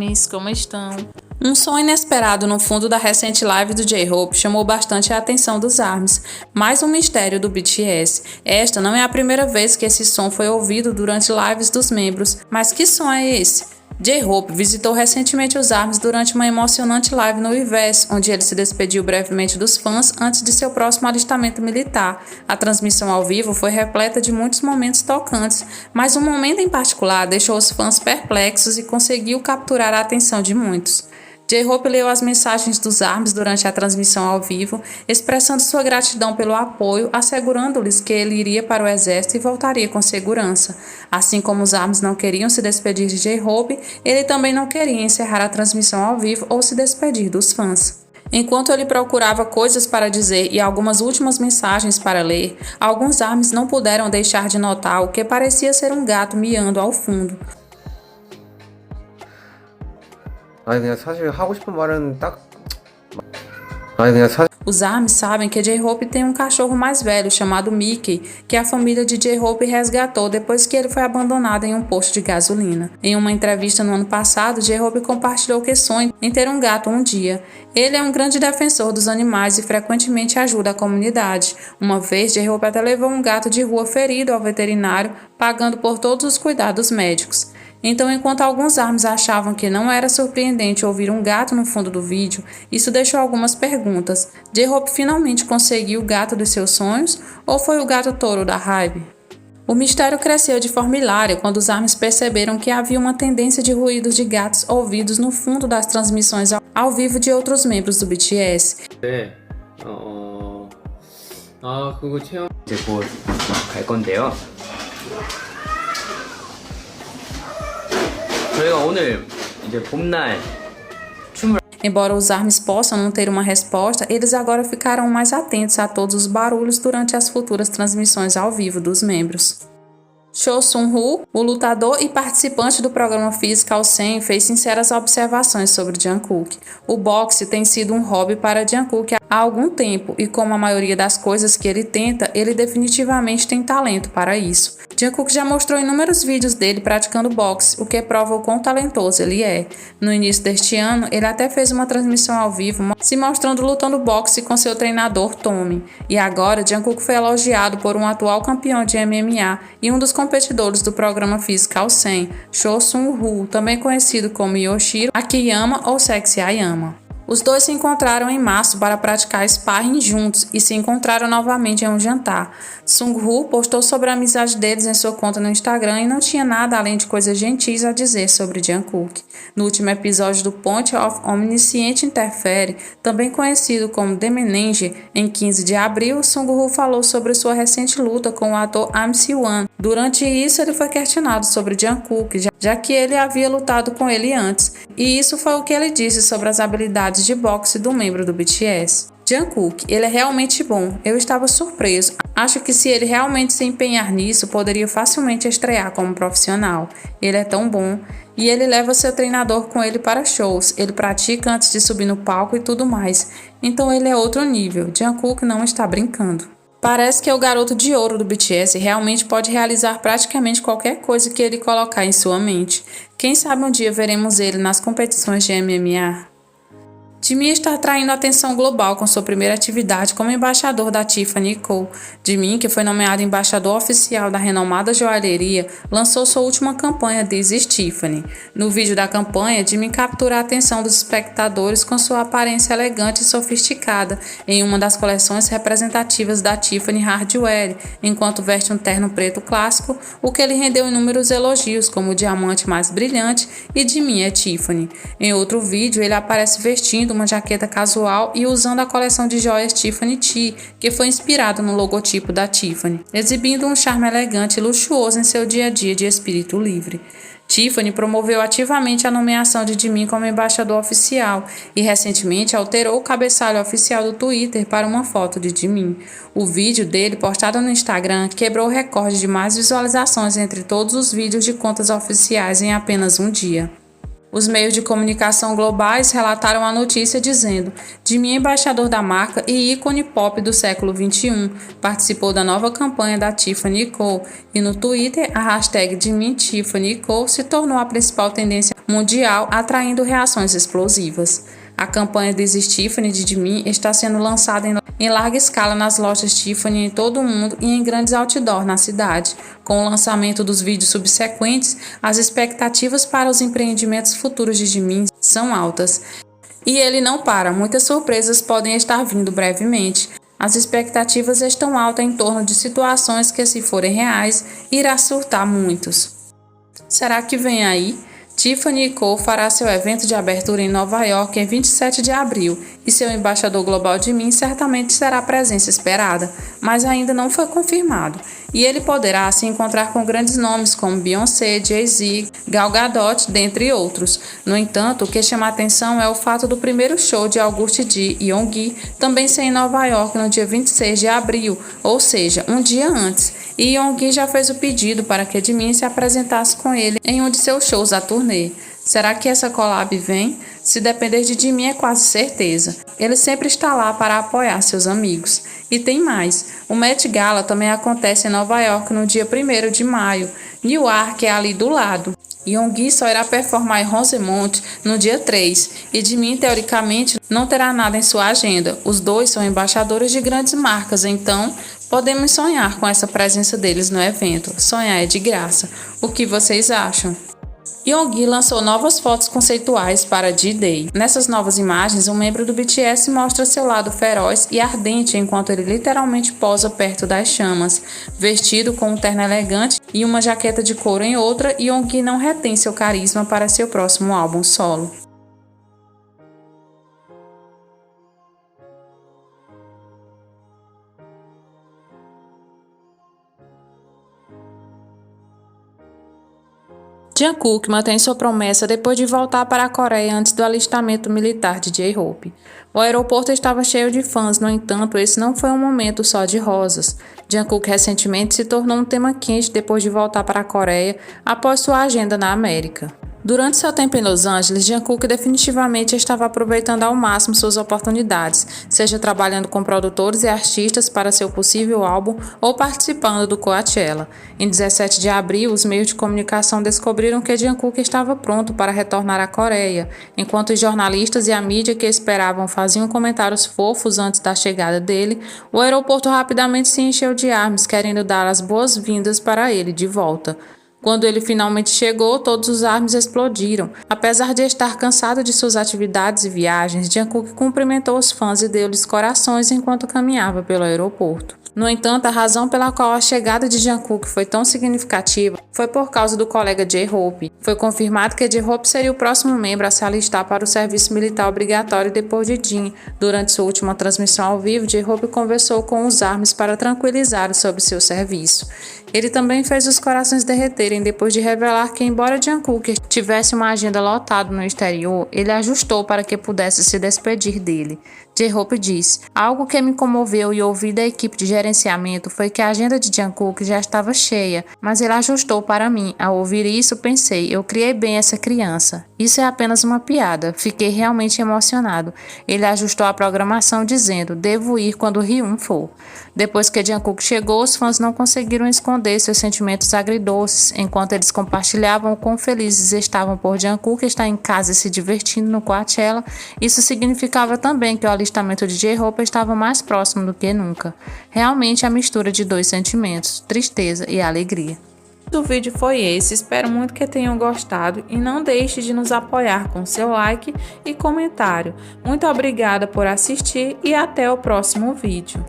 ARMYs, como estão? Um som inesperado no fundo da recente live do J-Hope chamou bastante a atenção dos ARMYs, mais um mistério do BTS. Esta não é a primeira vez que esse som foi ouvido durante lives dos membros, mas que som é esse? J-Hope visitou recentemente os ARMYs durante uma emocionante live no Weverse, onde ele se despediu brevemente dos fãs antes de seu próximo alistamento militar. A transmissão ao vivo foi repleta de muitos momentos tocantes, mas um momento em particular deixou os fãs perplexos e conseguiu capturar a atenção de muitos. J-Hope leu as mensagens dos ARMYs durante a transmissão ao vivo, expressando sua gratidão pelo apoio, assegurando-lhes que ele iria para o exército e voltaria com segurança. Assim como os ARMYs não queriam se despedir de J-Hope, ele também não queria encerrar a transmissão ao vivo ou se despedir dos fãs. Enquanto ele procurava coisas para dizer e algumas últimas mensagens para ler, alguns ARMYs não puderam deixar de notar o que parecia ser um gato miando ao fundo. 그냥 사실 하고 싶은 말은 Os ARMYs sabem que J-Hope tem um cachorro mais velho chamado Mickey, que a família de J-Hope resgatou depois que ele foi abandonado em um posto de gasolina. Em uma entrevista no ano passado, J-Hope compartilhou que sonha em ter um gato um dia. Ele é um grande defensor dos animais e frequentemente ajuda a comunidade. Uma vez, J-Hope até levou um gato de rua ferido ao veterinário, pagando por todos os cuidados médicos. Então, enquanto alguns ARMYs achavam que não era surpreendente ouvir um gato no fundo do vídeo, isso deixou algumas perguntas. J-Hope finalmente conseguiu o gato dos seus sonhos ou foi o gato touro da hype? O mistério cresceu de forma hilária quando os ARMYs perceberam que havia uma tendência de ruídos de gatos ouvidos no fundo das transmissões ao vivo de outros membros do BTS. 그거 체험 이제 곧 갈 건데요. 저희가 오늘 이제 봄날 Embora os ARMYs possam não ter uma resposta, eles agora ficarão mais atentos a todos os barulhos durante as futuras transmissões ao vivo dos membros. Cho Sung-woo, o lutador e participante do programa Physical 100, fez sinceras observações sobre Jungkook. O boxe tem sido um hobby para Jungkook há algum tempo e, como a maioria das coisas que ele tenta, ele definitivamente tem talento para isso. Jungkook já mostrou inúmeros vídeos dele praticando boxe, o que prova o quão talentoso ele é. No início deste ano, ele até fez uma transmissão ao vivo se mostrando lutando boxe com seu treinador Tommy. E agora, Jungkook foi elogiado por um atual campeão de MMA e um dos competidores do programa Physical 100, Cho Sung-woo, também conhecido como Yoshiro Akiyama ou Sexy Ayama. Os dois se encontraram em março para praticar sparring juntos e se encontraram novamente em um jantar. Sung-woo postou sobre a amizade deles em sua conta no Instagram e não tinha nada além de coisas gentis a dizer sobre Jungkook. No último episódio do Point of Omniscient Interfere, também conhecido como The Menage, em 15 de abril, Sung-woo falou sobre sua recente luta com o ator Am Si-won. Durante isso, ele foi questionado sobre Jungkook, já que ele havia lutado com ele antes, e isso foi o que ele disse sobre as habilidades de boxe do membro do BTS. Jungkook, ele é realmente bom, eu estava surpreso, acho que se ele realmente se empenhar nisso, poderia facilmente estrear como profissional. Ele é tão bom, e ele leva seu treinador com ele para shows, ele pratica antes de subir no palco e tudo mais, então ele é outro nível, Jungkook não está brincando. Parece que é o garoto de ouro do BTS e realmente pode realizar praticamente qualquer coisa que ele colocar em sua mente. Quem sabe um dia veremos ele nas competições de MMA? Jimin está atraindo atenção global com sua primeira atividade como embaixador da Tiffany & Co. Jimin, que foi nomeado embaixador oficial da renomada joalheria, lançou sua última campanha This is Tiffany. No vídeo da campanha, Jimin captura a atenção dos espectadores com sua aparência elegante e sofisticada em uma das coleções representativas da Tiffany Hardware, enquanto veste um terno preto clássico, o que lhe rendeu inúmeros elogios como o diamante mais brilhante e Jimin é Tiffany. Em outro vídeo, ele aparece vestindo uma jaqueta casual e usando a coleção de joias Tiffany T, que foi inspirada no logotipo da Tiffany, exibindo um charme elegante e luxuoso em seu dia a dia de espírito livre. Tiffany promoveu ativamente a nomeação de Jimin como embaixador oficial e recentemente alterou o cabeçalho oficial do Twitter para uma foto de Jimin. O vídeo dele, postado no Instagram, quebrou o recorde de mais visualizações entre todos os vídeos de contas oficiais em apenas um dia. Os meios de comunicação globais relataram a notícia dizendo: Jimin, embaixador da marca e ícone pop do século XXI, participou da nova campanha da Tiffany & Co. E no Twitter, a hashtag Jimin Tiffany & Co. se tornou a principal tendência mundial, atraindo reações explosivas. A campanha This is Tiffany de Jimin está sendo lançada em larga escala nas lojas Tiffany em todo o mundo e em grandes outdoors na cidade. Com o lançamento dos vídeos subsequentes, as expectativas para os empreendimentos futuros de Jimin são altas. E ele não para, muitas surpresas podem estar vindo brevemente. As expectativas estão altas em torno de situações que, se forem reais, irá surtar muitos. Será que vem aí? Tiffany Co. fará seu evento de abertura em Nova York em 27 de abril e seu embaixador global Jimin certamente será a presença esperada, mas ainda não foi confirmado. E ele poderá se encontrar com grandes nomes como Beyoncé, Jay-Z, Gal Gadot, dentre outros. No entanto, o que chama a atenção é o fato do primeiro show de August D e Yoongi também ser em Nova York no dia 26 de abril, ou seja, um dia antes. E Yoongi já fez o pedido para que Jimin se apresentasse com ele em um de seus shows da turnê. Será que essa collab vem? Se depender de Jimin, é quase certeza. Ele sempre está lá para apoiar seus amigos. E tem mais. O Met Gala também acontece em Nova York no dia 1º de maio. Newark é ali do lado. Yoongi só irá performar em Rosemont no dia 3. E Jimin, teoricamente, não terá nada em sua agenda. Os dois são embaixadores de grandes marcas, então podemos sonhar com essa presença deles no evento. Sonhar é de graça. O que vocês acham? Yoongi lançou novas fotos conceituais para D-Day. Nessas novas imagens, um membro do BTS mostra seu lado feroz e ardente enquanto ele literalmente posa perto das chamas. Vestido com um terno elegante e uma jaqueta de couro em outra, Yoongi não retém seu carisma para seu próximo álbum solo. Jungkook mantém sua promessa depois de voltar para a Coreia antes do alistamento militar de J-Hope. O aeroporto estava cheio de fãs, no entanto, esse não foi um momento só de rosas. Jungkook recentemente se tornou um tema quente depois de voltar para a Coreia após sua agenda na América. Durante seu tempo em Los Angeles, Jungkook definitivamente estava aproveitando ao máximo suas oportunidades, seja trabalhando com produtores e artistas para seu possível álbum ou participando do Coachella. Em 17 de abril, os meios de comunicação descobriram que Jungkook estava pronto para retornar à Coreia, enquanto os jornalistas e a mídia que esperavam faziam comentários fofos antes da chegada dele. O aeroporto rapidamente se encheu de armas, querendo dar as boas-vindas para ele de volta. Quando ele finalmente chegou, todos os armes explodiram. Apesar de estar cansado de suas atividades e viagens, Jungkook cumprimentou os fãs e deu-lhes corações enquanto caminhava pelo aeroporto. No entanto, a razão pela qual a chegada de Jungkook foi tão significativa foi por causa do colega J-Hope. Foi confirmado que J-Hope seria o próximo membro a se alistar para o serviço militar obrigatório depois de Jin. Durante sua última transmissão ao vivo, J-Hope conversou com os ARMYs para tranquilizá-los sobre seu serviço. Ele também fez os corações derreterem depois de revelar que, embora Jungkook tivesse uma agenda lotada no exterior, ele ajustou para que pudesse se despedir dele. J-Hope disse: "Algo que me comoveu e ouvi da equipe de gerenciamento foi que a agenda de Jungkook já estava cheia, mas ele ajustou para mim. Ao ouvir isso, pensei, eu criei bem essa criança. Isso é apenas uma piada. Fiquei realmente emocionado. Ele ajustou a programação dizendo, devo ir quando Hyun for." Depois que Jungkook chegou, os fãs não conseguiram esconder seus sentimentos agridoces, enquanto eles compartilhavam o quão felizes estavam por Jungkook estar em casa e se divertindo no Coachella. Isso significava também que o alistamento de J-Hope estava mais próximo do que nunca. Realmente a mistura de dois sentimentos, tristeza e alegria. O vídeo foi esse, espero muito que tenham gostado e não deixe de nos apoiar com seu like e comentário. Muito obrigada por assistir e até o próximo vídeo.